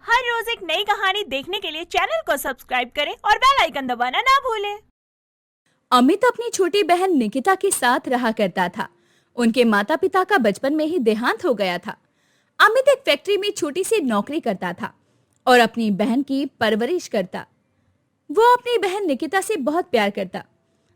हर रोज एक नई कहानी देखने के लिए चैनल को सब्सक्राइब करें और बेल आइकन दबाना ना भूलें। अमित अपनी छोटी बहन निकिता के साथ रहा करता था। उनके माता पिता का बचपन में ही देहांत हो गया था। अमित एक फैक्ट्री में छोटी सी नौकरी करता था और अपनी बहन की परवरिश करता। वो अपनी बहन निकिता से बहुत प्यार करता।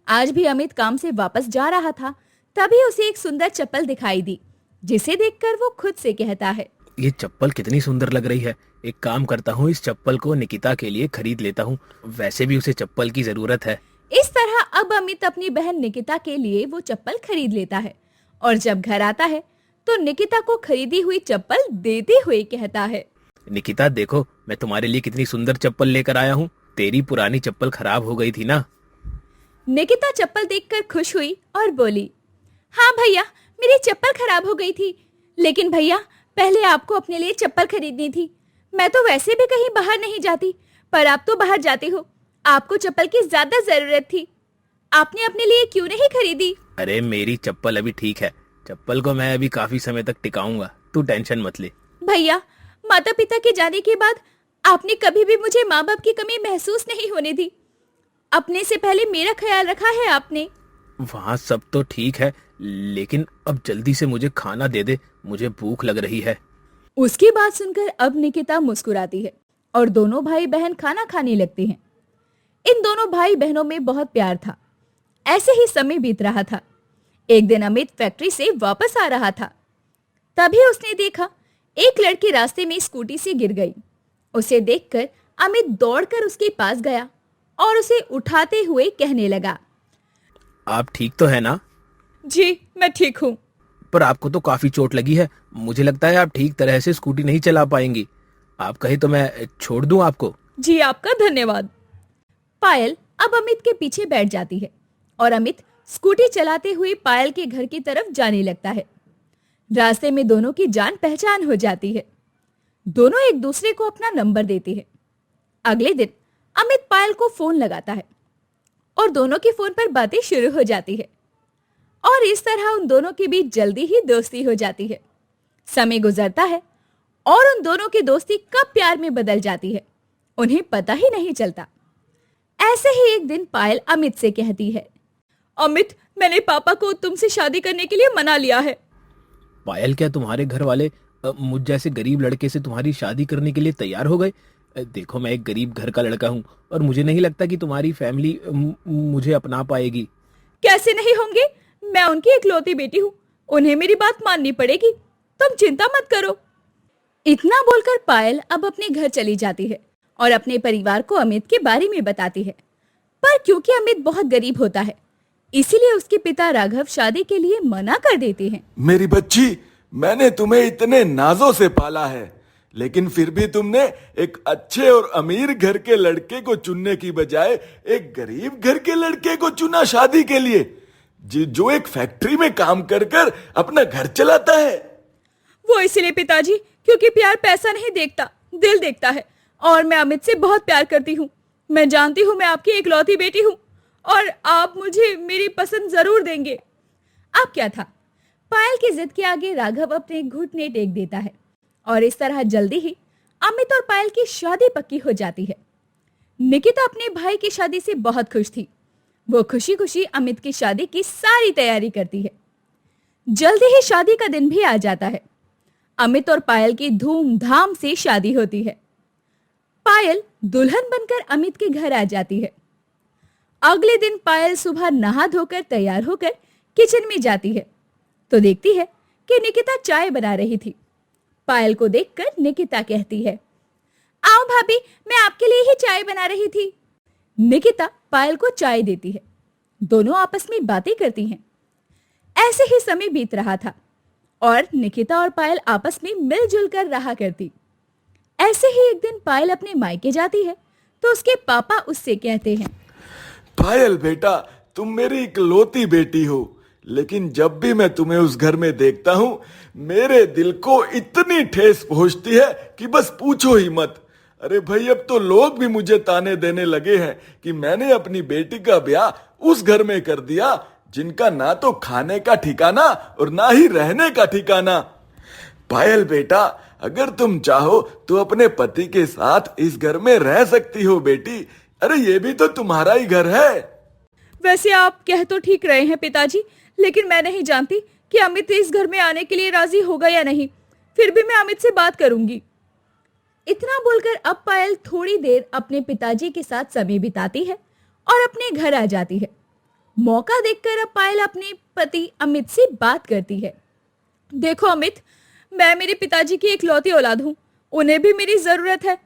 आज भी अमित काम से वापस जा रहा था, तभी उसे एक सुंदर चप्पल दिखाई दी, जिसे देखकर वो खुद से कहता है, ये चप्पल कितनी सुंदर लग रही है। एक काम करता हूँ, इस चप्पल को निकिता के लिए खरीद लेता हूँ। वैसे भी उसे चप्पल की जरूरत है। इस तरह अब अमित अपनी बहन निकिता के लिए वो चप्पल खरीद लेता है और जब घर आता है तो निकिता को खरीदी हुई चप्पल देते हुए कहता है, निकिता देखो, मैं तुम्हारे लिए कितनी सुंदर चप्पल लेकर आया हूँ। तेरी पुरानी चप्पल खराब हो गई थी ना। निकिता चप्पल देखकर खुश हुई और बोली, हाँ भैया, मेरी चप्पल खराब हो गई थी, लेकिन भैया पहले आपको अपने लिए चप्पल खरीदनी थी। मैं तो वैसे भी कहीं बाहर नहीं जाती, पर आप तो बाहर जाते हो। आपको चप्पल की ज्यादा जरूरत थी, आपने अपने लिए क्यों नहीं खरीदी? अरे मेरी चप्पल अभी ठीक है। चप्पल को मैं अभी काफी समय तक टिकाऊंगा, तू टेंशन मत ले। भैया, माता पिता के जाने के बाद आपने कभी भी मुझे माँ बाप की कमी महसूस नहीं होने दी। अपने से पहले मेरा ख्याल रखा है आपने। वहाँ सब तो ठीक है, लेकिन अब जल्दी से मुझे खाना दे दे, मुझे भूख लग रही है। उसकी बात सुनकर अब निकिता मुस्कुराती है और दोनों भाई बहन खाना खाने लगते हैं। इन दोनों भाई बहनों में बहुत प्यार था। ऐसे ही समय बीत रहा था। एक दिन अमित फैक्ट्री से वापस आ रहा था, तभी उसने देखा एक लड़की रास्ते में स्कूटी से गिर गई। उसे देखकर अमित दौड़कर उसके पास गया और उसे उठाते हुए कहने लगा, आप ठीक तो है ना? जी मैं ठीक हूँ। पर आपको तो काफी चोट लगी है। मुझे लगता है आप ठीक तरह से स्कूटी नहीं चला पाएंगी। आप कहे तो मैं छोड़ दूं आपको? जी आपका धन्यवाद। पायल अब अमित के पीछे बैठ जाती है और अमित स्कूटी चलाते हुए पायल के घर की तरफ जाने लगता है। रास्ते में दोनों की जान पहचान हो जाती है। दोनों एक दूसरे को अपना नंबर देते हैं। अगले दिन अमित पायल को फोन लगाता है और दोनों के फोन पर बातें शुरू हो जाती है और इस तरह उन दोनों के बीच जल्दी ही दोस्ती हो जाती है। समय गुजरता है और उन दोनों की दोस्ती कब प्यार में बदल जाती है उन्हें पता ही नहीं चलता। ऐसे ही एक दिन पायल अमित से कहती है, अमित, मैंने पापा को तुमसे शादी करने के लिए मना लिया है। पायल, क्या तुम्हारे घर वाले मुझ जैसे गरीब लड़के से तुम्हारी शादी करने के लिए तैयार हो गए? देखो, मैं एक गरीब घर का लड़का हूँ और मुझे नहीं लगता कि तुम्हारी फैमिली मुझे अपना पाएगी। कैसे नहीं होंगे? मैं उनकी इकलौती बेटी हूँ, उन्हें मेरी बात माननी पड़ेगी। तुम चिंता मत करो। इतना बोलकर पायल अब अपने घर चली जाती है और अपने परिवार को अमित के बारे में बताती है। पर क्योंकि अमित बहुत गरीब होता है, इसीलिए उसके पिता राघव शादी के लिए मना कर देते हैं। मेरी बच्ची, मैंने तुम्हें इतने नाजों से पाला है, लेकिन फिर भी तुमने एक अच्छे और अमीर घर के लड़के को चुनने की बजाय एक गरीब घर के लड़के को चुना शादी के लिए, जो एक फैक्ट्री में काम कर कर अपना घर चलाता है। वो इसलिए पिताजी, क्योंकि प्यार पैसा नहीं देखता, दिल देखता है। और मैं अमित से बहुत प्यार करती हूँ। मैं जानती हूँ मैं आपकी इकलौती बेटी हूँ और आप मुझे मेरी पसंद जरूर देंगे। अब क्या था, पायल की जिद के आगे राघव अपने घुटने टेक देता है और इस तरह जल्दी ही अमित और पायल की शादी पक्की हो जाती है। निकिता अपने भाई की शादी से बहुत खुश थी। वो खुशी खुशी अमित की शादी की सारी तैयारी करती है। जल्दी ही शादी का दिन भी आ जाता है। अमित और पायल की धूमधाम से शादी होती है। पायल दुल्हन बनकर अमित के घर आ जाती है। अगले दिन पायल सुबह नहा धोकर तैयार होकर किचन में जाती है तो देखती है कि निकिता चाय बना रही थी। पायल को देखकर निकिता कहती है, आओ भाभी, मैं आपके लिए ही चाय बना रही थी। निकिता पायल को चाय देती है। दोनों आपस में बातें करती हैं। ऐसे ही समय बीत रहा था और निकिता और पायल आपस में मिलजुल कर रहा करती। ऐसे ही एक दिन पायल अपने मायके जाती है तो उसके पापा उससे कहते हैं, पायल बेटा, तुम मेरी इकलौती बेटी हो, लेकिन जब भी मैं तुम्हें उस घर में देखता हूँ, मेरे दिल को इतनी ठेस पहुंचती है कि बस पूछो ही मत। अरे भाई, अब तो लोग भी मुझे ताने देने लगे हैं कि मैंने अपनी बेटी का ब्याह उस घर में कर दिया जिनका ना तो खाने का ठिकाना और ना ही रहने का ठिकाना। पायल बेटा, अगर तुम चाहो तो अपने पति के साथ इस घर में रह सकती हो बेटी। अरे ये भी तो तुम्हारा ही घर है। वैसे आप कह तो ठीक रहे हैं पिताजी, लेकिन मैं नहीं जानती कि अमित इस घर में आने के लिए राजी होगा या नहीं। फिर भी मैं अमित से बात करूंगी। इतना बोलकर अब पायल थोड़ी देर अपने पिताजी के साथ समय बिताती है और अपने घर आ जाती है। मौका देखकर अब पायल अपने पति अमित से बात करती है। देखो अमित, मैं मेरे पिताजी की इकलौती औलाद हूँ। उन्हें भी मेरी जरूरत है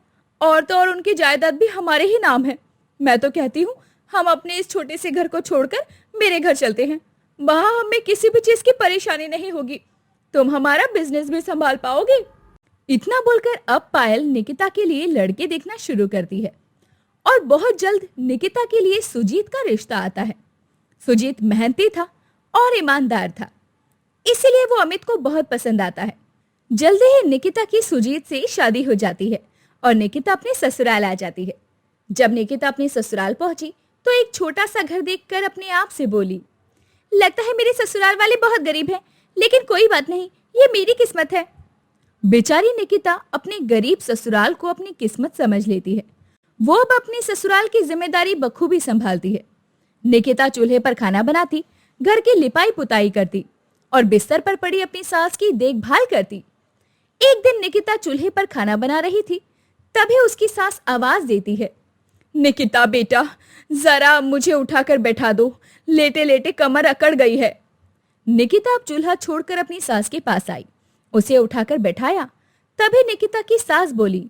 और तो और उनकी जायदाद भी हमारे ही नाम है। मैं तो कहती हूँ हम अपने इस छोटे से घर को छोड़कर मेरे घर चलते हैं। वहां हमें किसी भी चीज की परेशानी नहीं होगी। तुम हमारा बिजनेस भी संभाल पाओगे। इतना बोलकर अब पायल निकिता के लिए लड़के देखना शुरू करती है और बहुत जल्द निकिता के लिए सुजीत का रिश्ता आता है। सुजीत मेहनती था और ईमानदार था, इसीलिए वो अमित को बहुत पसंद आता है। जल्दी ही निकिता की सुजीत से शादी हो जाती है और निकिता अपने ससुराल आ जाती है। जब निकिता अपने ससुराल पहुंची तो एक छोटा सा घर देखकर अपने आप से बोली, लगता है मेरे ससुराल वाले बहुत गरीब हैं, लेकिन कोई बात नहीं, ये मेरी किस्मत है। बेचारी निकिता अपने गरीब ससुराल को अपनी किस्मत समझ लेती है। वो अब अपने ससुराल की जिम्मेदारी बखूबी संभालती है। निकिता चूल्हे पर खाना बनाती, घर की लिपाई पुताई करती और बिस्तर पर पड़ी अपनी सास की देखभाल करती। एक दिन निकिता चूल्हे पर खाना बना रही थी, तभी उसकी सास आवाज देती है, निकिता बेटा, जरा मुझे उठाकर बैठा दो, लेटे लेटे कमर अकड़ गई है। निकिता अब चूल्हा छोड़कर अपनी सास के पास आई, उसे उठाकर बैठाया। तभी निकिता की सास बोली,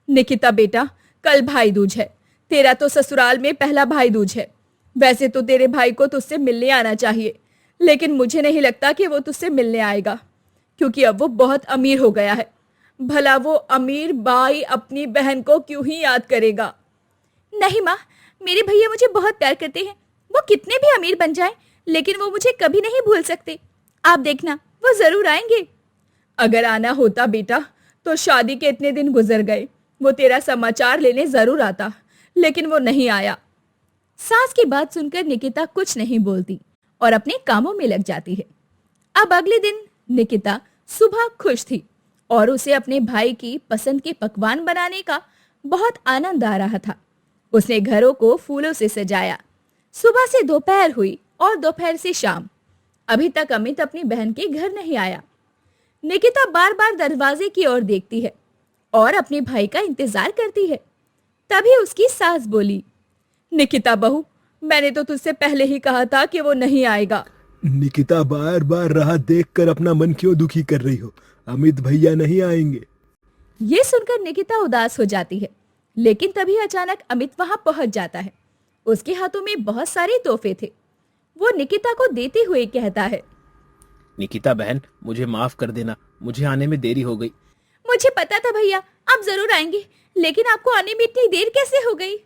निकिता बेटा, कल भाई दूज है। तेरा तो ससुराल में पहला भाई दूज है। वैसे तो तेरे भाई को तुझसे मिलने आना चाहिए, लेकिन मुझे नहीं लगता कि वो तुझसे मिलने आएगा, क्योंकि अब वो बहुत अमीर हो गया है। भला वो अमीर भाई अपनी बहन को क्यों ही याद करेगा। नहीं माँ, मेरे भैया मुझे बहुत प्यार करते हैं। वो कितने भी अमीर बन जाएं, लेकिन वो मुझे कभी नहीं भूल सकते। आप देखना, वो जरूर आएंगे। अगर आना होता बेटा तो शादी के इतने दिन गुजर गए, वो तेरा समाचार लेने जरूर आता, लेकिन वो नहीं आया। सास की बात सुनकर निकिता कुछ नहीं बोलती और अपने कामों में लग जाती है। अब अगले दिन निकिता सुबह खुश थी और उसे अपने भाई की पसंद के पकवान बनाने का बहुत आनंद आ रहा था। उसने घरों को फूलों से सजाया। सुबह से दोपहर हुई और दोपहर से शाम। अभी तक अमित अपनी बहन के घर नहीं आया। निकिता बार बार दरवाजे की ओर देखती है और अपने भाई का इंतजार करती है। तभी उसकी सास बोली, निकिता बहू, मैंने तो तुझसे पहले ही कहा था कि वो नहीं आएगा। निकिता, बार बार राह देखकर अपना मन क्यों दुखी कर रही हो? अमित भैया नहीं आएंगे। ये सुनकर निकिता उदास हो जाती है, लेकिन तभी अचानक अमित वहां पहुंच जाता है। उसके हाथों में बहुत सारे तोहफे थे। वो निकिता को देते हुए कहता है, निकिता बहन, मुझे माफ कर देना, मुझे आने में देरी हो गई। मुझे पता था भैया आप जरूर आएंगे, लेकिन आपको आने में इतनी देर कैसे हो गई?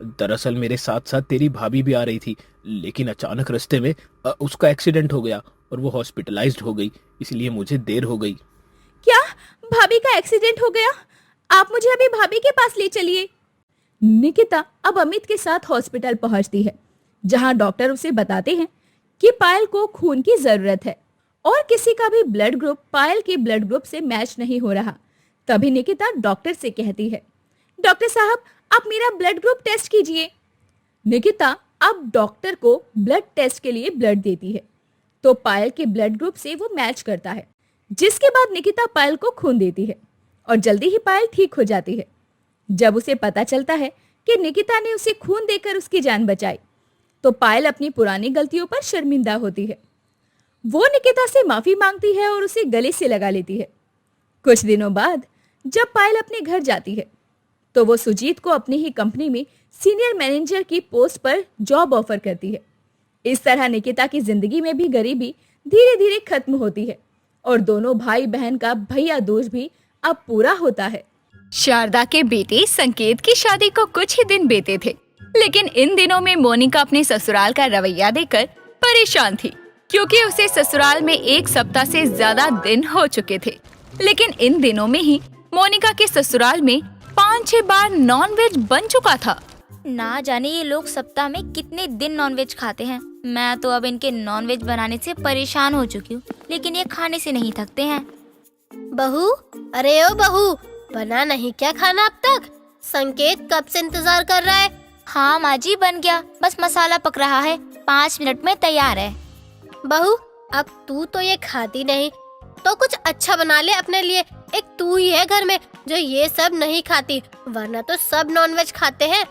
दरअसल मेरे साथ साथ तेरी भाभी भी आ रही थी, लेकिन अचानक रास्ते में उसका एक्सीडेंट हो गया और वो हॉस्पिटलाइज्ड हो गई, इसलिए मुझे देर हो गई। क्या भाभी का एक्सीडेंट हो गया? आप मुझे अभी भाभी के पास ले चलिए। निकिता अब अमित के साथ हॉस्पिटल पहुंचती है, जहां डॉक्टर उसे बताते हैं कि पायल को खून की जरूरत है और किसी का भी ब्लड ग्रुप पायल के ब्लड ग्रुप से मैच नहीं हो रहा। तभी निकिता डॉक्टर से कहती है, डॉक्टर साहब, आप मेरा ब्लड ग्रुप टेस्ट कीजिए। निकिता अब डॉक्टर को ब्लड टेस्ट के लिए ब्लड देती है, तो पायल के ब्लड ग्रुप से वो मैच करता है। जिसके बाद निकिता पायल को खून देती है और जल्दी ही पायल ठीक हो जाती है। जब उसे पता चलता है कि निकिता ने उसे खून देकर उसकी जान बचाई, तो पायल अपनी पुरानी गलतियों पर शर्मिंदा होती है। वो निकिता से माफी मांगती है और उसे गले से लगा लेती है। कुछ दिनों बाद जब पायल अपने घर जाती है, तो वो सुजीत को अपनी ही कंपनी में सीनियर मैनेजर की पोस्ट पर जॉब ऑफर करती है। इस तरह निकिता की जिंदगी में भी गरीबी धीरे धीरे खत्म होती है और दोनों भाई बहन का भैया दूज भी अब पूरा होता है। शारदा के बेटे संकेत की शादी को कुछ ही दिन बीते थे, लेकिन इन दिनों में मोनिका अपने ससुराल का रवैया देखकर परेशान थी, क्योंकि उसे ससुराल में एक सप्ताह से ज्यादा दिन हो चुके थे। लेकिन इन दिनों में ही मोनिका के ससुराल में 5-6 बार नॉनवेज बन चुका था। ना जाने ये लोग सप्ताह में कितने दिन नॉनवेज खाते हैं। मैं तो अब इनके नॉनवेज बनाने से परेशान हो चुकी हूँ, लेकिन ये खाने से नहीं थकते हैं। बहू, अरे ओ बहू, बना नहीं क्या खाना अब तक? संकेत कब से इंतजार कर रहा है। हाँ माँ जी, बन गया, बस मसाला पक रहा है, 5 मिनट में तैयार है। बहू, अब तू तो ये खाती नहीं, तो कुछ अच्छा बना ले अपने लिए। एक तू ही है घर में जो ये सब नहीं खाती, वरना तो सब नॉनवेज खाते हैं।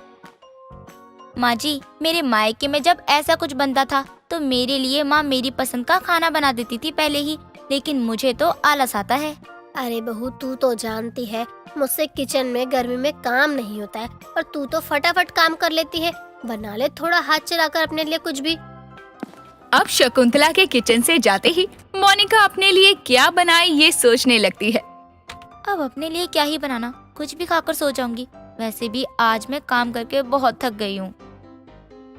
माँ जी, मेरे मायके में जब ऐसा कुछ बनता था तो मेरे लिए माँ मेरी पसंद का खाना बना देती थी पहले ही, लेकिन मुझे तो आलस आता है। अरे बहू, तू तो जानती है मुझसे किचन में गर्मी में काम नहीं होता है, और तू तो फटाफट काम कर लेती है। बना ले थोड़ा हाथ चलाकर अपने लिए कुछ भी। अब शकुंतला के किचन से जाते ही मोनिका अपने लिए क्या बनाए ये सोचने लगती है। अब अपने लिए क्या ही बनाना, कुछ भी खाकर सो जाऊंगी। वैसे भी आज मैं काम करके बहुत थक गई हूँ।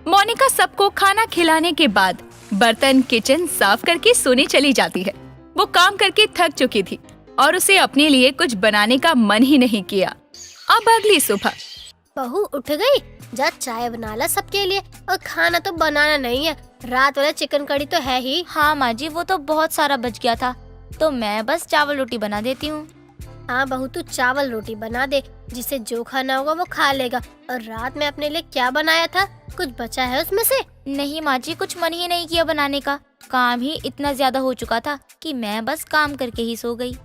मोनिका सबको खाना खिलाने के बाद बर्तन किचन साफ करके सोने चली जाती है। वो काम करके थक चुकी थी और उसे अपने लिए कुछ बनाने का मन ही नहीं किया। अब अगली सुबह बहू उठ गई, जा चाय बना ला सबके लिए, और खाना तो बनाना नहीं है, रात वाला चिकन कड़ी तो है ही। हाँ माँ जी, वो तो बहुत सारा बच गया था, तो मैं बस चावल रोटी बना देती हूँ। हाँ बहू, तू चावल रोटी बना दे, जिसे जो खाना होगा वो खा लेगा। और रात में अपने लिए क्या बनाया था, कुछ बचा है उसमें से? नहीं माँ जी, कुछ मन ही नहीं किया बनाने का, काम ही इतना ज्यादा हो चुका था कि मैं बस काम करके ही सो गई।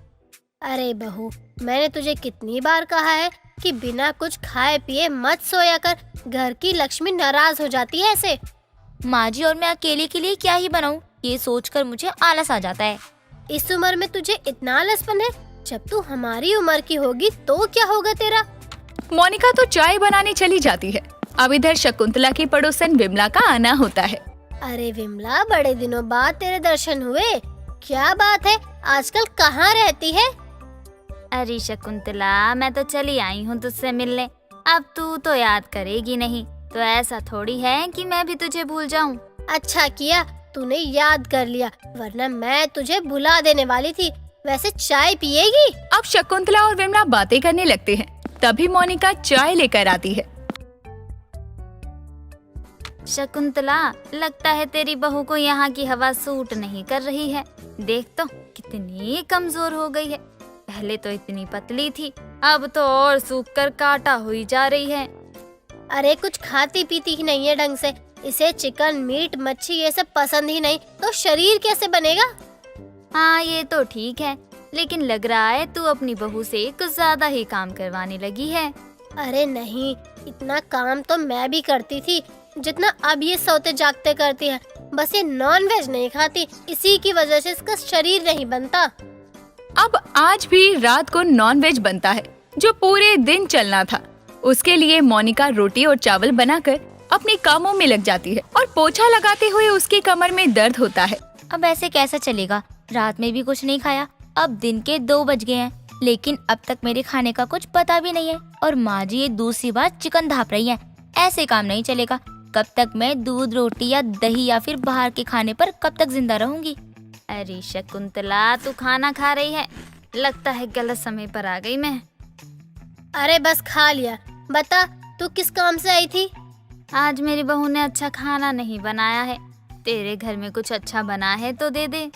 अरे बहू, मैंने तुझे कितनी बार कहा है कि बिना कुछ खाए पिए मत सोया कर, घर की लक्ष्मी नाराज हो जाती है ऐसे। माँ जी, और मैं अकेले के लिए क्या ही बनाऊँ, ये सोचकर मुझे आलस आ जाता है। इस उम्र में तुझे इतना आलसपन है? जब तू हमारी उम्र की होगी तो क्या होगा तेरा? मोनिका तो चाय बनाने चली जाती है। अब इधर शकुंतला की पड़ोसन विमला का आना होता है। अरे विमला, बड़े दिनों बाद तेरे दर्शन हुए, क्या बात है, आजकल कहाँ रहती है? अरे शकुंतला, मैं तो चली आई हूँ तुझसे मिलने। अब तू तो याद करेगी नहीं, तो ऐसा थोड़ी है कि मैं भी तुझे भूल जाऊँ। अच्छा किया तूने याद कर लिया, वरना मैं तुझे भुला देने वाली थी। वैसे चाय पिएगी? अब शकुंतला और विमला बातें करने लगते हैं। तभी मोनिका चाय लेकर आती है। शकुंतला, लगता है तेरी बहू को यहाँ की हवा सूट नहीं कर रही है। देख तो कितनी कमजोर हो गई है, पहले तो इतनी पतली थी, अब तो और सूख कर काटा हुई जा रही है। अरे कुछ खाती पीती ही नहीं है ढंग से, इसे चिकन मीट मच्छी ये सब पसंद ही नहीं, तो शरीर कैसे बनेगा? हाँ ये तो ठीक है, लेकिन लग रहा है तू अपनी बहू से कुछ ज्यादा ही काम करवाने लगी है। अरे नहीं, इतना काम तो मैं भी करती थी जितना अब ये सोते जागते करती है। बस ये नॉनवेज नहीं खाती, इसी की वजह से इसका शरीर नहीं बनता। अब आज भी रात को नॉनवेज बनता है जो पूरे दिन चलना था। उसके लिए मोनिका रोटी और चावल बनाकर अपने कामों में लग जाती है और पोछा लगाते हुए उसकी कमर में दर्द होता है। अब ऐसे कैसे चलेगा, रात में भी कुछ नहीं खाया, अब दिन के 2 बज गए हैं, लेकिन अब तक मेरे खाने का कुछ पता भी नहीं है। और माँ जी ये दूसरी बार चिकन ढाप रही है, ऐसे काम नहीं चलेगा। कब तक मैं दूध रोटी या दही या फिर बाहर के खाने पर कब तक जिंदा रहूंगी? अरे शकुंतला, तू खाना खा रही है, लगता है गलत समय पर आ गई मैं। अरे बस खा लिया, बता तू किस काम से आई थी? आज मेरी बहू ने अच्छा खाना नहीं बनाया है, तेरे घर में कुछ अच्छा बना है तो दे दे।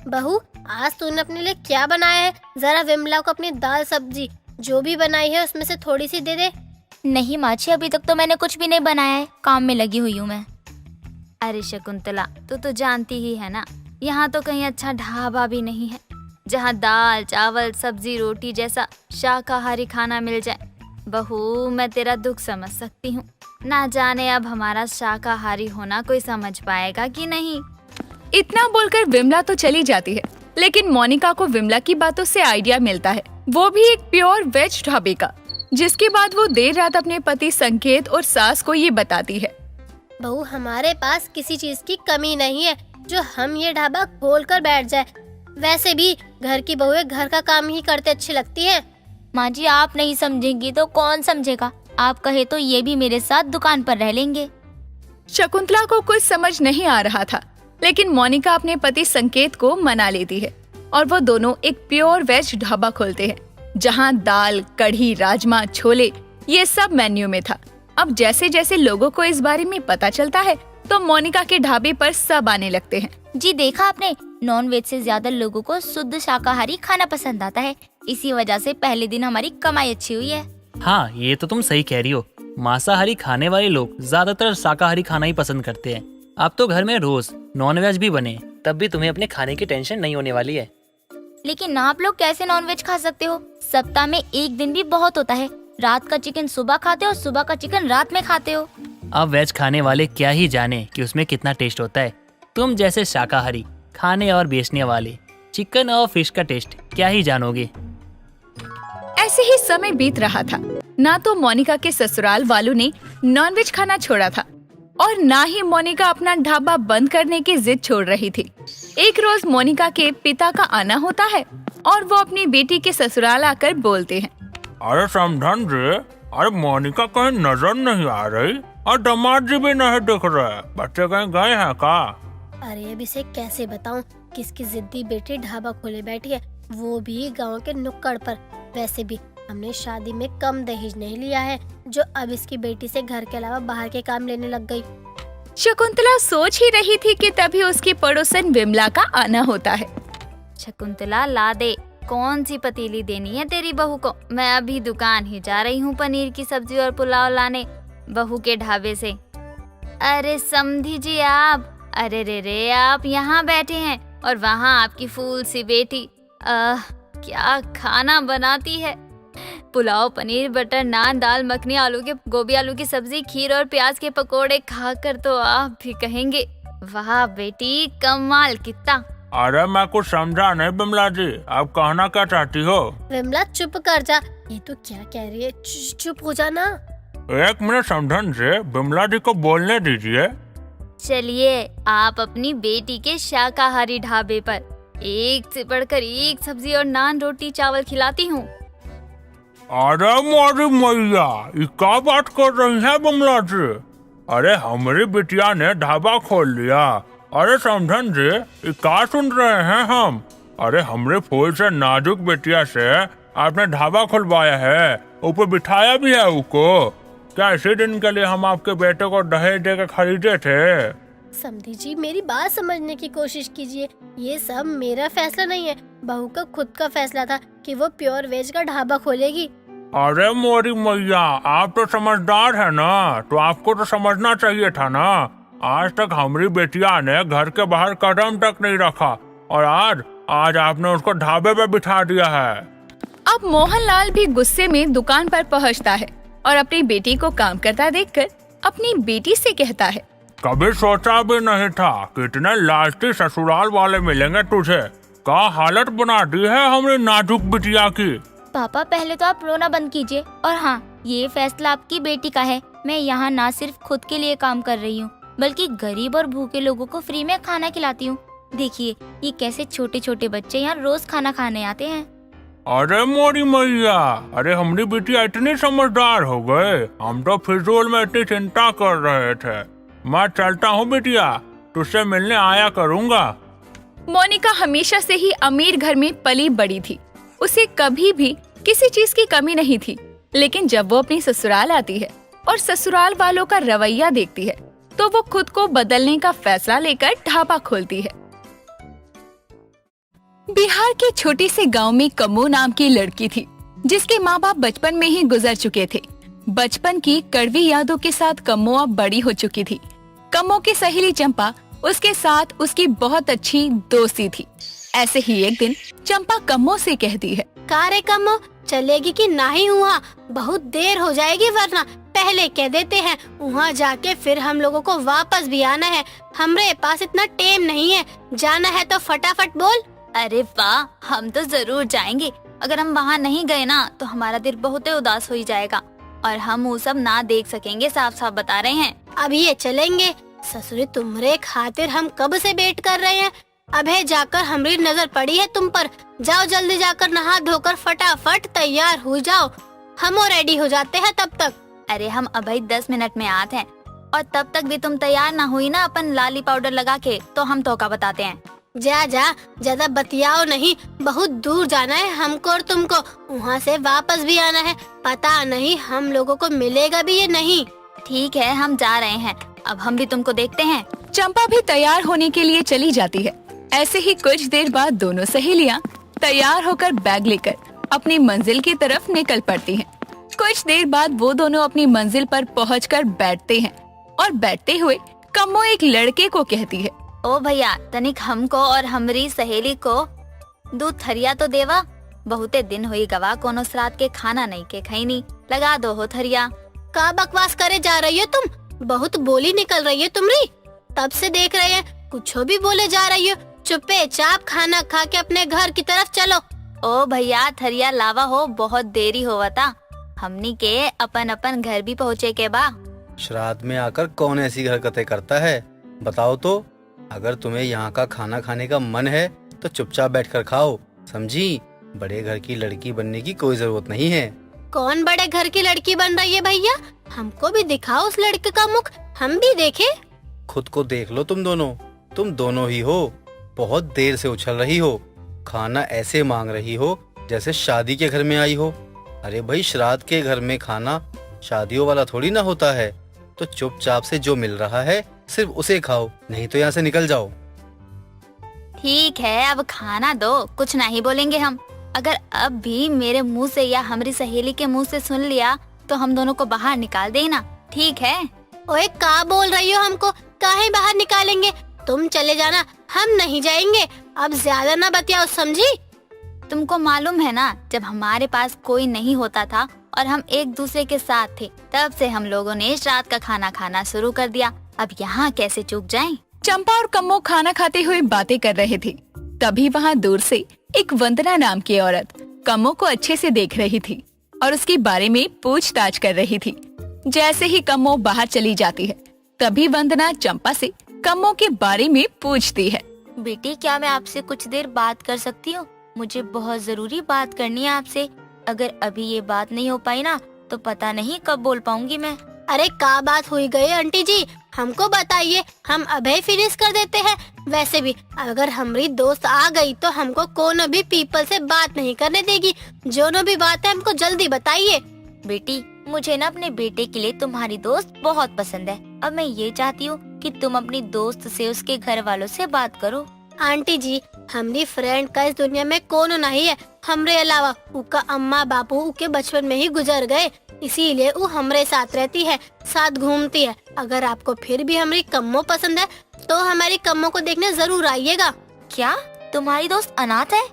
बहू, आज तूने अपने लिए क्या बनाया है? जरा विमला को अपनी दाल सब्जी जो भी बनाई है उसमें से थोड़ी सी दे दे। नहीं माँ जी, अभी तक तो मैंने कुछ भी नहीं बनाया है, काम में लगी हुई हूँ मैं। अरे शकुंतला, तू तो जानती ही है ना, यहाँ तो कहीं अच्छा ढाबा भी नहीं है जहाँ दाल चावल सब्जी रोटी जैसा शाकाहारी खाना मिल जाए। बहू, मैं तेरा दुख समझ सकती हूँ, ना जाने अब हमारा शाकाहारी होना कोई समझ पाएगा कि नहीं। इतना बोलकर विमला तो चली जाती है, लेकिन मोनिका को विमला की बातों से आइडिया मिलता है, वो भी एक प्योर वेज ढाबे का। जिसके बाद वो देर रात अपने पति संकेत और सास को ये बताती है। बहू, हमारे पास किसी चीज की कमी नहीं है जो हम ये ढाबा खोल कर बैठ जाए। वैसे भी घर की बहुएं घर का काम ही करते अच्छी लगती है। माँ जी, आप नहीं समझेंगी तो कौन समझेगा? आप कहे तो ये भी मेरे साथ दुकान पर रह लेंगे। शकुंतला को कुछ समझ नहीं आ रहा था, लेकिन मोनिका अपने पति संकेत को मना लेती है और वो दोनों एक प्योर वेज ढाबा खोलते हैं जहाँ दाल कढ़ी राजमा छोले ये सब मेन्यू में था। अब जैसे जैसे लोगों को इस बारे में पता चलता है तो मोनिका के ढाबे पर सब आने लगते हैं। जी देखा आपने, नॉन वेज से ज्यादा लोगों को शुद्ध शाकाहारी खाना पसंद आता है। इसी वजह से पहले दिन हमारी कमाई अच्छी हुई है। हाँ, ये तो तुम सही कह रही हो। मांसाहारी खाने वाले लोग ज्यादातर शाकाहारी खाना ही पसंद करते हैं। अब तो घर में रोज नॉन वेज भी बने, तब भी तुम्हें अपने खाने की टेंशन नहीं होने वाली है। लेकिन आप लोग कैसे नॉन वेज खा सकते हो? सप्ताह में एक दिन भी बहुत होता है। रात का चिकन सुबह खाते हो और सुबह का चिकन रात में खाते हो। अब वेज खाने वाले क्या ही जाने कि उसमें कितना टेस्ट होता है। तुम जैसे शाकाहारी खाने और बेचने वाले चिकन और फिश का टेस्ट क्या ही जानोगे। ऐसे ही समय बीत रहा था। ना तो मोनिका के ससुराल वालों ने नॉनवेज खाना छोड़ा था और ना ही मोनिका अपना ढाबा बंद करने की जिद छोड़ रही थी। एक रोज मोनिका के पिता का आना होता है और वो अपनी बेटी के ससुराल आकर बोलते हैं, अरे समझन जी, अरे मोनिका कहीं नजर नहीं आ रही और दामाद जी भी नहीं दिख रहे। बच्चे कहीं गए हैं का? अरे अब इसे कैसे बताऊं, किसकी जिद्दी बेटी ढाबा खोले बैठी है, वो भी गांव के नुक्कड़ पर। वैसे भी हमने शादी में कम दहेज नहीं लिया है, जो अब इसकी बेटी से घर के अलावा बाहर के काम लेने लग गई। शकुंतला सोच ही रही थी कि तभी उसकी पड़ोसन विमला का आना होता है। शकुंतला ला दे, कौन सी पतीली देनी है तेरी बहू को? मैं अभी दुकान ही जा रही हूँ पनीर की सब्जी और पुलाव लाने बहू के ढाबे से। अरे समधी जी आप, अरे रे आप यहाँ बैठे हैं और वहाँ आपकी फूल सी बेटी क्या खाना बनाती है। पुलाव, पनीर, बटर नान, दाल मखनी, गोभी आलू की सब्जी, खीर और प्याज के पकोड़े खाकर तो आप भी कहेंगे वाह बेटी कमाल कितना। अरे मैं कुछ समझा नहीं बिमला जी, आप कहना क्या चाहती हो? विमला चुप कर जा, ये तो क्या कह रही है, चुप हो जा ना। एक मिनट समझन से बिमला जी को बोलने दीजिए। चलिए आप अपनी बेटी के शाकाहारी ढाबे पर एक से बढ़कर एक सब्जी और नान रोटी चावल खिलाती हूँ। अरे मोरी मैया, ये क्या बात कर रही है बिमला जी? अरे हमारी बिटिया ने ढाबा खोल लिया। अरे समझन जी, ये क्या सुन रहे हैं हम? अरे हमरे फूल से नाजुक बिटिया से आपने ढाबा खुलवाया है, ऊपर बिठाया भी है उसको। क्या इसी दिन के लिए हम आपके बेटे को दहेज देकर खरीदे थे? समधी जी मेरी बात समझने की कोशिश कीजिए, ये सब मेरा फैसला नहीं है, बहू का खुद का फैसला था कि वो प्योर वेज का ढाबा खोलेगी। अरे मोरी मैया, आप तो समझदार है ना, तो आपको तो समझना चाहिए था ना। आज तक हमारी बेटिया ने घर के बाहर कदम तक नहीं रखा और आज आपने उसको ढाबे पे बिठा दिया है। अब मोहनलाल भी गुस्से में दुकान पर पहुंचता है और अपनी बेटी को काम करता देखकर अपनी बेटी से कहता है, कभी सोचा भी नहीं था कितने लालची ससुराल वाले मिलेंगे तुझे। क्या हालत बना दी है हमारी नाजुक बिटिया की। पापा पहले तो आप रोना बंद कीजिए, और हाँ ये फैसला आपकी बेटी का है। मैं यहाँ ना सिर्फ खुद के लिए काम कर रही हूँ, बल्कि गरीब और भूखे लोगों को फ्री में खाना खिलाती हूँ। देखिए ये कैसे छोटे छोटे बच्चे यहाँ रोज खाना खाने आते हैं। अरे मोरी मैया, अरे हमारी बिटिया इतनी समझदार हो गए, हम तो फिजूल में इतनी चिंता कर रहे थे। मैं चलता हूँ बिटिया, तुझसे मिलने आया करूँगा। मोनिका हमेशा से ही अमीर घर में पली बड़ी थी, उसे कभी भी किसी चीज की कमी नहीं थी। लेकिन जब वो अपनी ससुराल आती है और ससुराल वालों का रवैया देखती है, तो वो खुद को बदलने का फैसला लेकर ढाबा खोलती है। बिहार के छोटे से गांव में कम्मो नाम की लड़की थी, जिसके माँ बाप बचपन में ही गुजर चुके थे। बचपन की कड़वी यादों के साथ कम्मो अब बड़ी हो चुकी थी। कम्मो की सहेली चंपा उसके साथ उसकी बहुत अच्छी दोस्ती थी। ऐसे ही एक दिन चंपा कम्मो से कहती है, का रे कम्मो, चलेगी कि नहीं? हुआ बहुत देर हो जाएगी, वरना पहले कह देते हैं, वहाँ जाके फिर हम लोगों को वापस भी आना है। हमरे पास इतना टाइम नहीं है, जाना है तो फटाफट बोल। अरे वाह, हम तो जरूर जाएंगे। अगर हम वहाँ नहीं गए ना तो हमारा दिल बहुत उदास हो ही जाएगा और हम वो सब ना देख सकेंगे। साफ साफ बता रहे हैं। अभी ये चलेंगे ससुरे, तुम्हारे खातिर हम कब से वेट कर रहे हैं। अबे जाकर हमारी नजर पड़ी है तुम पर। जाओ जल्दी जाकर नहा धोकर फटाफट तैयार हो जाओ, हम रेडी हो जाते हैं तब तक। अरे हम अभी 10 मिनट में आते हैं, और तब तक भी तुम तैयार ना हुई ना अपन लाली पाउडर लगा के, तो हम धोखा बताते हैं। जा ज्यादा बतियाओ नहीं, बहुत दूर जाना है हमको और तुमको, वहाँ से वापस भी आना है। पता नहीं हम लोगों को मिलेगा भी ये नहीं। ठीक है हम जा रहे हैं, अब हम भी तुमको देखते हैं। चंपा भी तैयार होने के लिए चली जाती है ऐसे ही कुछ देर बाद दोनों सहेलियां तैयार होकर बैग लेकर अपनी मंजिल की तरफ निकल पड़ती हैं। कुछ देर बाद वो दोनों अपनी मंजिल पर पहुंचकर बैठते हैं और बैठते हुए कम्मो एक लड़के को कहती है, ओ भैया, तनिक हमको और हमारी सहेली को दूध थरिया तो देवा। बहुते दिन हुई गवा कोनो रात के खाना नहीं के खैनी, लगा दो हो थरिया। का बकवास करे जा रही हो तुम? बहुत बोली निकल रही है तुमरी। तब से देख रहे हैं कुछ भी बोले जा रही हो। चुपे चाप खाना खा के अपने घर की तरफ चलो। ओ भैया, थरिया लावा हो, बहुत देरी होवता। हमनी के अपन अपन घर भी पहुँचे के बा। श्राद्ध में आकर कौन ऐसी हरकतें करता है बताओ तो। अगर तुम्हें यहाँ का खाना खाने का मन है तो चुपचाप बैठकर खाओ, समझी? बड़े घर की लड़की बनने की कोई जरूरत नहीं है। कौन बड़े घर की लड़की बन रही है भैया? हमको भी दिखाओ उस लड़के का मुख, हम भी देखें। खुद को देख लो तुम दोनों ही हो। बहुत देर से उछल रही हो, खाना ऐसे मांग रही हो जैसे शादी के घर में आई हो। अरे भाई, श्राद्ध के घर में खाना शादियों वाला थोड़ी ना होता है। तो चुपचाप से जो मिल रहा है सिर्फ उसे खाओ, नहीं तो यहाँ से निकल जाओ। ठीक है, अब खाना दो, कुछ नहीं बोलेंगे हम। अगर अब भी मेरे मुंह से या हमारी सहेली के मुंह से सुन लिया तो हम दोनों को बाहर निकाल देना, ठीक है? ओए, का बोल रही हो? हमको काहे बाहर निकालेंगे? तुम चले जाना, हम नहीं जाएंगे। अब ज्यादा ना बतियाओ, समझी? तुमको मालूम है ना, जब हमारे पास कोई नहीं होता था और हम एक दूसरे के साथ थे, तब से हम लोगों ने रात का खाना खाना शुरू कर दिया। अब यहाँ कैसे चूक जाएं? चंपा और कम्मो खाना खाते हुए बातें कर रहे थे। तभी वहाँ दूर से एक वंदना नाम की औरत कम्मो को अच्छे से देख रही थी और उसके बारे में पूछताछ कर रही थी। जैसे ही कम्मो बाहर चली जाती है, तभी वंदना चंपा से कम्मो के बारे में पूछती है। बेटी, क्या मैं आपसे कुछ देर बात कर सकती हूँ? मुझे बहुत जरूरी बात करनी है आपसे। अगर अभी ये बात नहीं हो पाई ना तो पता नहीं कब बोल पाऊंगी मैं। अरे का बात हुई गई आंटी जी, हमको बताइए, हम अभी फिनिश कर देते हैं। वैसे भी अगर हमारी दोस्त आ गई तो हमको कोनो भी पीपल से बात नहीं करने देगी। जो भी बात है हमको जल्दी बताइए। बेटी, मुझे ना अपने बेटे के लिए तुम्हारी दोस्त बहुत पसंद है। अब मैं ये चाहती हूँ कि तुम अपनी दोस्त से उसके घर वालों से बात करो। आंटी जी, हमारी फ्रेंड का इस दुनिया में कोनो नहीं है हमरे अलावा। उका अम्मा बापू उके बचपन में ही गुजर गए, इसीलिए वो हमरे साथ रहती है, साथ घूमती है। अगर आपको फिर भी हमारी कम्मो पसंद है तो हमारी कम्मो को देखने जरूर आइएगा। क्या तुम्हारी दोस्त अनाथ है?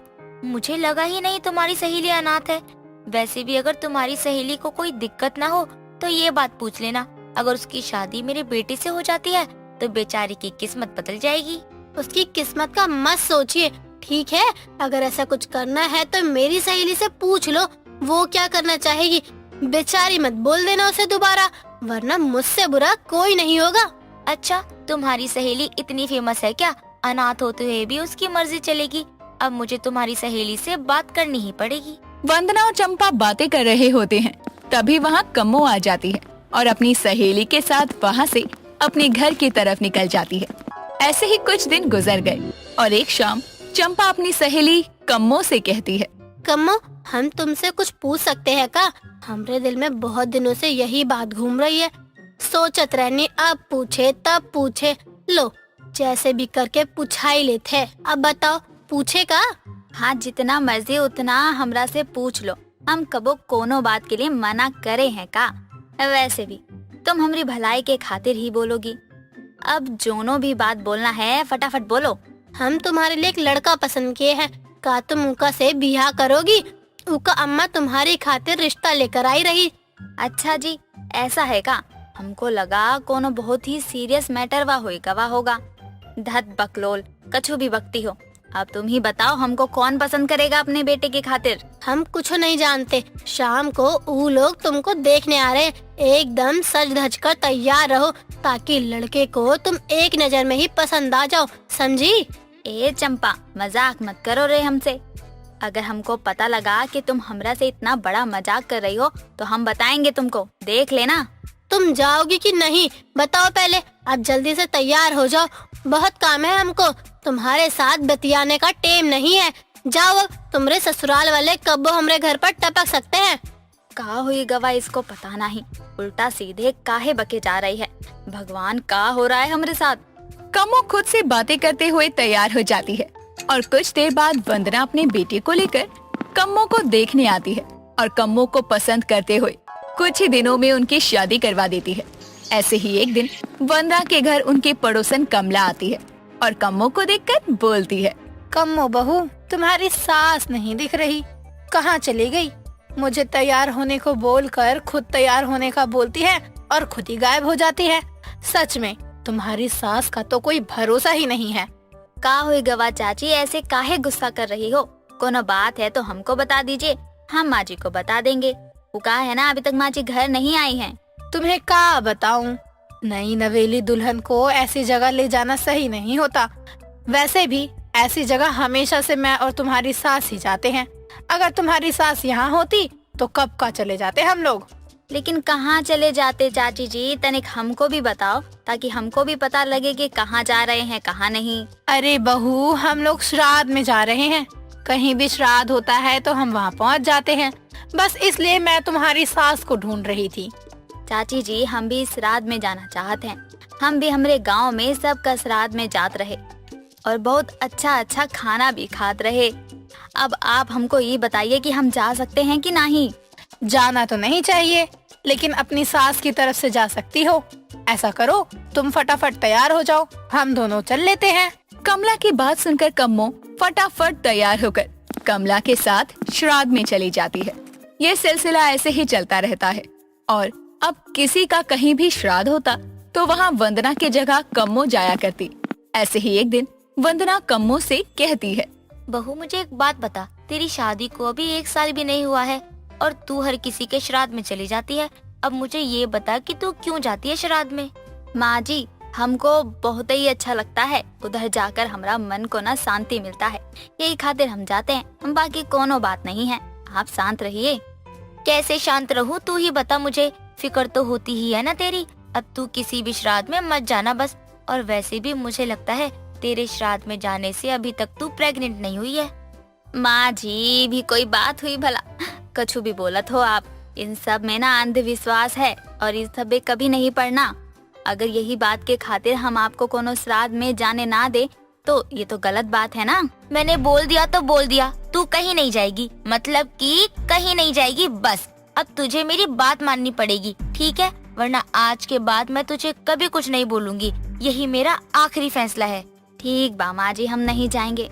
मुझे लगा ही नहीं तुम्हारी सहेली अनाथ है। वैसे भी अगर तुम्हारी सहेली को कोई दिक्कत ना हो तो ये बात पूछ लेना। अगर उसकी शादी मेरे बेटे से हो जाती है तो बेचारी की किस्मत बदल जाएगी। उसकी किस्मत का मत सोचिए, ठीक है? अगर ऐसा कुछ करना है तो मेरी सहेली से पूछ लो, वो क्या करना चाहेगी। बेचारी मत बोल देना उसे दोबारा, वरना मुझसे बुरा कोई नहीं होगा। अच्छा, तुम्हारी सहेली इतनी फेमस है क्या? अनाथ होते हुए भी उसकी मर्जी चलेगी। अब मुझे तुम्हारी सहेली से बात करनी ही पड़ेगी। वंदना और चंपा बातें कर रहे होते हैं, तभी वहाँ कम्मो आ जाती है और अपनी सहेली के साथ वहाँ से अपने घर की तरफ निकल जाती है। ऐसे ही कुछ दिन गुजर गए और एक शाम चंपा अपनी सहेली कम्मो से कहती है, कम्मो, हम तुमसे कुछ पूछ सकते हैं का? हमरे दिल में बहुत दिनों से यही बात घूम रही है। सोचत रहनी, अब पूछे तब पूछे, लो जैसे भी करके पूछा ही लेते। अब बताओ, पूछे का? हाँ, जितना मर्जी उतना हमरा से पूछ लो। हम कबो कोनो बात के लिए मना करे हैं का? वैसे भी तुम हमारी भलाई के खातिर ही बोलोगी। अब जोनो भी बात बोलना है फटाफट बोलो। हम तुम्हारे लिए एक लड़का पसंद किए हैं, का तुम उनका से बियाह करोगी? उनका अम्मा तुम्हारी खातिर रिश्ता लेकर आई रही। अच्छा जी, ऐसा है का? हमको लगा कोनो बहुत ही सीरियस मैटर होगा। धत बकलोल, कछु भी बकती हो। अब तुम ही बताओ, हमको कौन पसंद करेगा अपने बेटे की खातिर? हम कुछ नहीं जानते। शाम को वो लोग तुमको देखने आ रहे हैं। एकदम सज धज कर तैयार रहो ताकि लड़के को तुम एक नजर में ही पसंद आ जाओ, समझी? ए चंपा, मजाक मत करो रे हमसे। अगर हमको पता लगा कि तुम हमरा से इतना बड़ा मजाक कर रही हो तो हम बताएंगे तुमको, देख लेना। तुम जाओगी कि नहीं बताओ पहले। अब जल्दी से तैयार हो जाओ, बहुत काम है हमको। तुम्हारे साथ बतियाने का टेम नहीं है। जाओ, अब तुम्हारे ससुराल वाले कब हमरे घर पर टपक सकते हैं। का हुई गवा, इसको पता नहीं, उल्टा सीधे काहे बके जा रही है। भगवान, का हो रहा है हमरे साथ? कम्मो खुद से बातें करते हुए तैयार हो जाती है और कुछ देर बाद वंदना अपने बेटे को लेकर कम्मो को देखने आती है और कम्मो को पसंद करते हुए कुछ ही दिनों में उनकी शादी करवा देती है। ऐसे ही एक दिन वंदना के घर उनकी पड़ोसन कमला आती है और कम्मो को देखकर बोलती है, कम्मो बहू, तुम्हारी सास नहीं दिख रही, कहाँ चली गई? मुझे तैयार होने को बोलकर खुद तैयार होने का बोलती है और खुद ही गायब हो जाती है। सच में तुम्हारी सास का तो कोई भरोसा ही नहीं है। का हुई गवा चाची, ऐसे काहे गुस्सा कर रही हो? कोनो बात है तो हमको बता दीजिए, हम माँ जी को बता देंगे। वो कहा है ना, अभी तक माँ जी घर नहीं आई हैं। तुम्हें क्या बताऊं, नई नवेली दुल्हन को ऐसी जगह ले जाना सही नहीं होता। वैसे भी ऐसी जगह हमेशा से मैं और तुम्हारी सास ही जाते हैं। अगर तुम्हारी सास यहाँ होती तो कब का चले जाते हम लोग। लेकिन कहाँ चले जाते चाची जी, तनिक हमको भी बताओ ताकि हमको भी पता लगे कि कहाँ जा रहे हैं कहाँ नहीं। अरे बहू, हम लोग श्राद्ध में जा रहे हैं। कहीं भी श्राद्ध होता है तो हम वहाँ पहुँच जाते हैं। बस इसलिए मैं तुम्हारी सास को ढूंढ रही थी। चाची जी, हम भी श्राद्ध में जाना चाहते हैं। हम भी हमारे गांव में सबका श्राद्ध में जात रहे और बहुत अच्छा अच्छा खाना भी खात रहे। अब आप हमको ये बताइए कि हम जा सकते हैं कि नहीं। जाना तो नहीं चाहिए, लेकिन अपनी सास की तरफ से जा सकती हो। ऐसा करो, तुम फटाफट तैयार हो जाओ, हम दोनों चल लेते हैं। कमला की बात सुनकर कम्मो फटाफट तैयार होकर कमला के साथ श्राद्ध में चली जाती है। ये सिलसिला ऐसे ही चलता रहता है और अब किसी का कहीं भी श्राद्ध होता तो वहाँ वंदना की जगह कम्मो जाया करती। ऐसे ही एक दिन वंदना कम्मो से कहती है, बहू मुझे एक बात बता, तेरी शादी को अभी 1 साल भी नहीं हुआ है और तू हर किसी के श्राद्ध में चली जाती है। अब मुझे ये बता कि तू क्यों जाती है श्राद्ध में। माँ जी, हमको बहुत ही अच्छा लगता है, उधर जाकर हमारा मन को ना शांति मिलता है, यही खातिर हम जाते हैं। बाकी कोनो बात नहीं है, आप शांत रहिए। कैसे शांत रहूँ, तू ही बता मुझे, फिक्र तो होती ही है ना तेरी। अब तू किसी भी श्राद्ध में मत जाना बस। और वैसे भी मुझे लगता है तेरे श्राद्ध में जाने से अभी तक तू प्रेग्नेंट नहीं हुई है। माँ जी, भी कोई बात हुई भला? कछु भी बोलत हो आप। इन सब में ना अंधविश्वास है और इस सब में कभी नहीं पड़ना। अगर यही बात के खातिर हम आपको कोनो श्राद्ध में जाने ना दे तो ये तो गलत बात है ना। मैंने बोल दिया तो बोल दिया, तू कहीं नहीं जाएगी, मतलब कि कहीं नहीं जाएगी बस। अब तुझे मेरी बात माननी पड़ेगी, ठीक है? वरना आज के बाद मैं तुझे कभी कुछ नहीं बोलूंगी। यही मेरा आखिरी फैसला है। ठीक बा माँ जी, हम नहीं जाएंगे।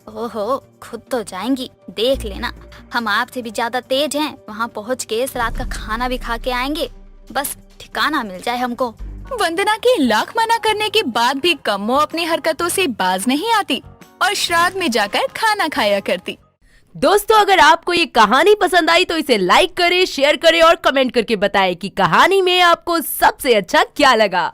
ओहो, खुद तो जाएंगी, देख लेना। हम आपसे भी ज्यादा तेज हैं। वहाँ पहुँच के रात का खाना भी खा के आएंगे, बस ठिकाना मिल जाए हमको। वंदना के लाख मना करने के बाद भी कम्मो अपनी हरकतों से बाज नहीं आती और श्राद्ध में जाकर खाना खाया करती। दोस्तों, अगर आपको ये कहानी पसंद आई तो इसे लाइक करें, शेयर करें और कमेंट करके बताएं कि कहानी में आपको सबसे अच्छा क्या लगा।